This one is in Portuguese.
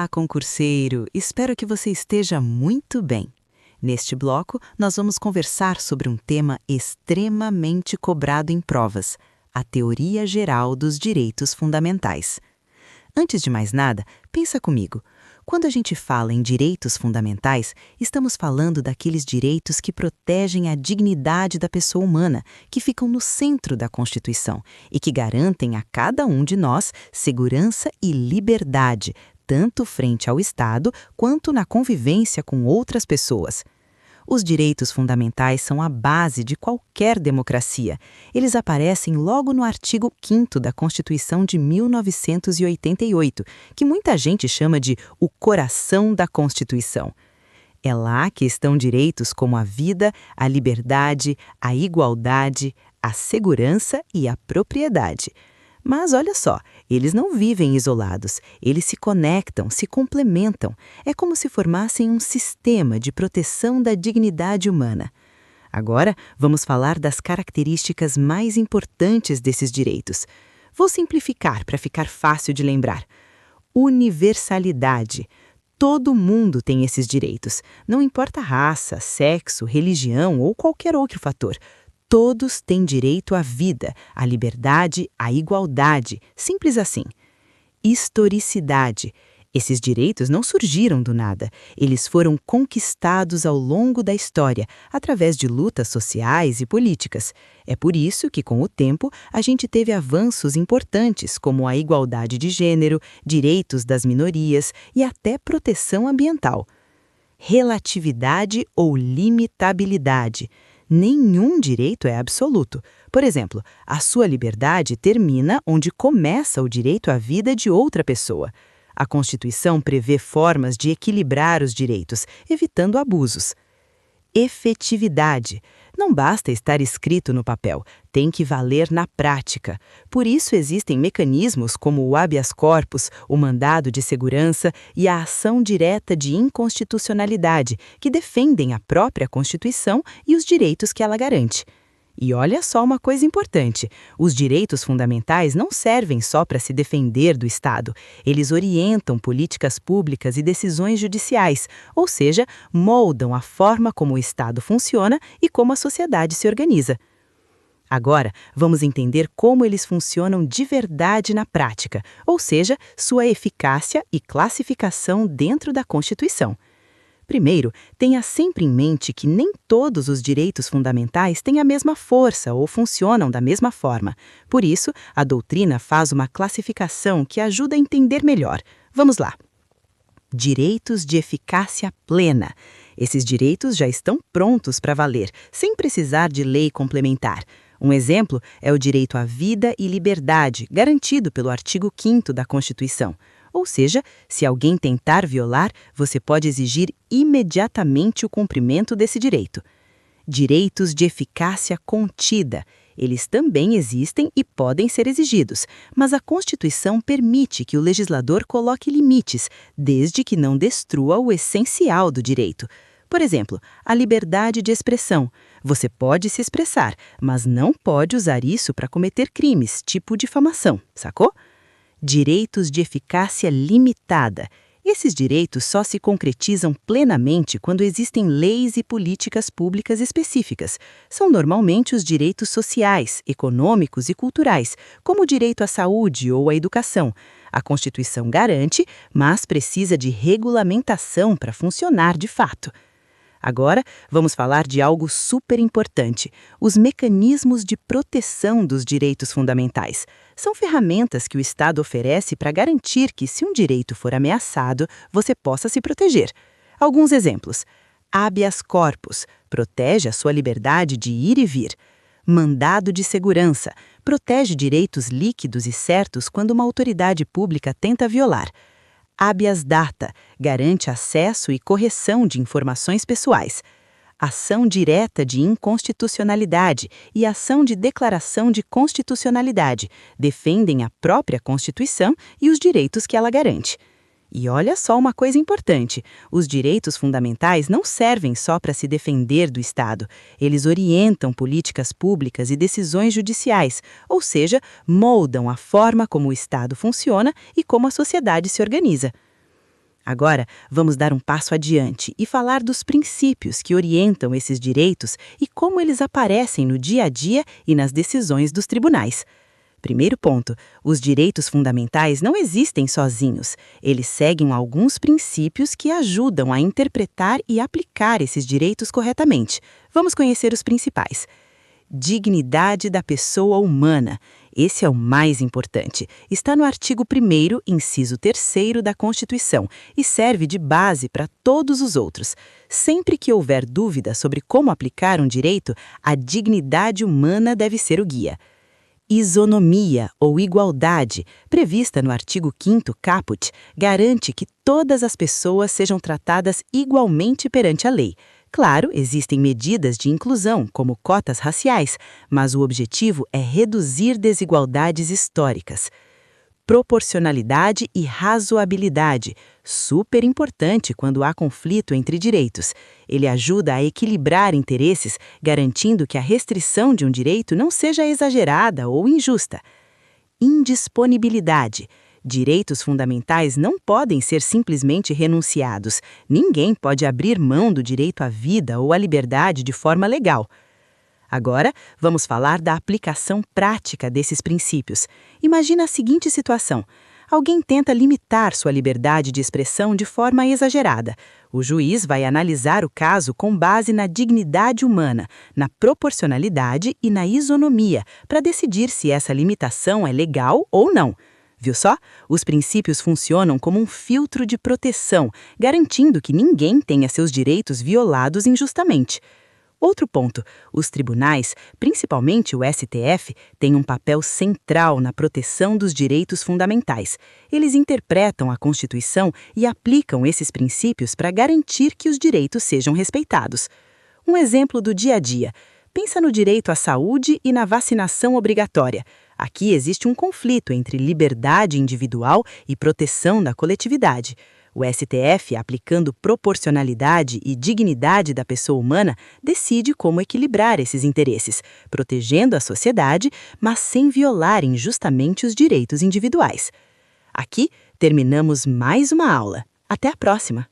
Concurseiro! Espero que você esteja muito bem. Neste bloco, nós vamos conversar sobre um tema extremamente cobrado em provas: a teoria geral dos direitos fundamentais. Antes de mais nada, pensa comigo. Quando a gente fala em direitos fundamentais, estamos falando daqueles direitos que protegem a dignidade da pessoa humana, que ficam no centro da Constituição e que garantem a cada um de nós segurança e liberdade, tanto frente ao Estado quanto na convivência com outras pessoas. Os direitos fundamentais são a base de qualquer democracia. Eles aparecem logo no artigo 5º da Constituição de 1988, que muita gente chama de o coração da Constituição. É lá que estão direitos como a vida, a liberdade, a igualdade, a segurança e a propriedade. Mas olha só, eles não vivem isolados, eles se conectam, se complementam. É como se formassem um sistema de proteção da dignidade humana. Agora, vamos falar das características mais importantes desses direitos. Vou simplificar para ficar fácil de lembrar. Universalidade. Todo mundo tem esses direitos, não importa raça, sexo, religião ou qualquer outro fator. Todos têm direito à vida, à liberdade, à igualdade, simples assim. Historicidade. Esses direitos não surgiram do nada. Eles foram conquistados ao longo da história, através de lutas sociais e políticas. É por isso que, com o tempo, a gente teve avanços importantes, como a igualdade de gênero, direitos das minorias e até proteção ambiental. Relatividade ou limitabilidade. Nenhum direito é absoluto. Por exemplo, a sua liberdade termina onde começa o direito à vida de outra pessoa. A Constituição prevê formas de equilibrar os direitos, evitando abusos. Efetividade. Não basta estar escrito no papel, tem que valer na prática. Por isso existem mecanismos como o habeas corpus, o mandado de segurança e a ação direta de inconstitucionalidade, que defendem a própria Constituição e os direitos que ela garante. E olha só uma coisa importante: os direitos fundamentais não servem só para se defender do Estado. Eles orientam políticas públicas e decisões judiciais, ou seja, moldam a forma como o Estado funciona e como a sociedade se organiza. Agora, vamos entender como eles funcionam de verdade na prática, ou seja, sua eficácia e classificação dentro da Constituição. Primeiro, tenha sempre em mente que nem todos os direitos fundamentais têm a mesma força ou funcionam da mesma forma. Por isso, a doutrina faz uma classificação que ajuda a entender melhor. Vamos lá. Direitos de eficácia plena. Esses direitos já estão prontos para valer, sem precisar de lei complementar. Um exemplo é o direito à vida e liberdade, garantido pelo artigo 5º da Constituição. Ou seja, se alguém tentar violar, você pode exigir imediatamente o cumprimento desse direito. Direitos de eficácia contida. Eles também existem e podem ser exigidos, mas a Constituição permite que o legislador coloque limites, desde que não destrua o essencial do direito. Por exemplo, a liberdade de expressão. Você pode se expressar, mas não pode usar isso para cometer crimes, tipo difamação, sacou? Direitos de eficácia limitada. Esses direitos só se concretizam plenamente quando existem leis e políticas públicas específicas. São normalmente os direitos sociais, econômicos e culturais, como o direito à saúde ou à educação. A Constituição garante, mas precisa de regulamentação para funcionar de fato. Agora, vamos falar de algo super importante: os mecanismos de proteção dos direitos fundamentais. São ferramentas que o Estado oferece para garantir que, se um direito for ameaçado, você possa se proteger. Alguns exemplos. Habeas corpus, protege a sua liberdade de ir e vir. Mandado de segurança, protege direitos líquidos e certos quando uma autoridade pública tenta violar. Habeas data, garante acesso e correção de informações pessoais. Ação direta de inconstitucionalidade e ação de declaração de constitucionalidade defendem a própria Constituição e os direitos que ela garante. E olha só uma coisa importante: os direitos fundamentais não servem só para se defender do Estado. Eles orientam políticas públicas e decisões judiciais, ou seja, moldam a forma como o Estado funciona e como a sociedade se organiza. Agora, vamos dar um passo adiante e falar dos princípios que orientam esses direitos e como eles aparecem no dia a dia e nas decisões dos tribunais. Primeiro ponto, os direitos fundamentais não existem sozinhos. Eles seguem alguns princípios que ajudam a interpretar e aplicar esses direitos corretamente. Vamos conhecer os principais. Dignidade da pessoa humana. Esse é o mais importante. Está no artigo 1º, inciso 3º da Constituição e serve de base para todos os outros. Sempre que houver dúvida sobre como aplicar um direito, a dignidade humana deve ser o guia. Isonomia ou igualdade, prevista no artigo 5º caput, garante que todas as pessoas sejam tratadas igualmente perante a lei. Claro, existem medidas de inclusão, como cotas raciais, mas o objetivo é reduzir desigualdades históricas. Proporcionalidade e razoabilidade, super importante quando há conflito entre direitos. Ele ajuda a equilibrar interesses, garantindo que a restrição de um direito não seja exagerada ou injusta. Indisponibilidade. Direitos fundamentais não podem ser simplesmente renunciados. Ninguém pode abrir mão do direito à vida ou à liberdade de forma legal. Agora, vamos falar da aplicação prática desses princípios. Imagina a seguinte situação. Alguém tenta limitar sua liberdade de expressão de forma exagerada. O juiz vai analisar o caso com base na dignidade humana, na proporcionalidade e na isonomia, para decidir se essa limitação é legal ou não. Viu só? Os princípios funcionam como um filtro de proteção, garantindo que ninguém tenha seus direitos violados injustamente. Outro ponto, os tribunais, principalmente o STF, têm um papel central na proteção dos direitos fundamentais. Eles interpretam a Constituição e aplicam esses princípios para garantir que os direitos sejam respeitados. Um exemplo do dia a dia. Pensa no direito à saúde e na vacinação obrigatória. Aqui existe um conflito entre liberdade individual e proteção da coletividade. O STF, aplicando proporcionalidade e dignidade da pessoa humana, decide como equilibrar esses interesses, protegendo a sociedade, mas sem violar injustamente os direitos individuais. Aqui terminamos mais uma aula. Até a próxima!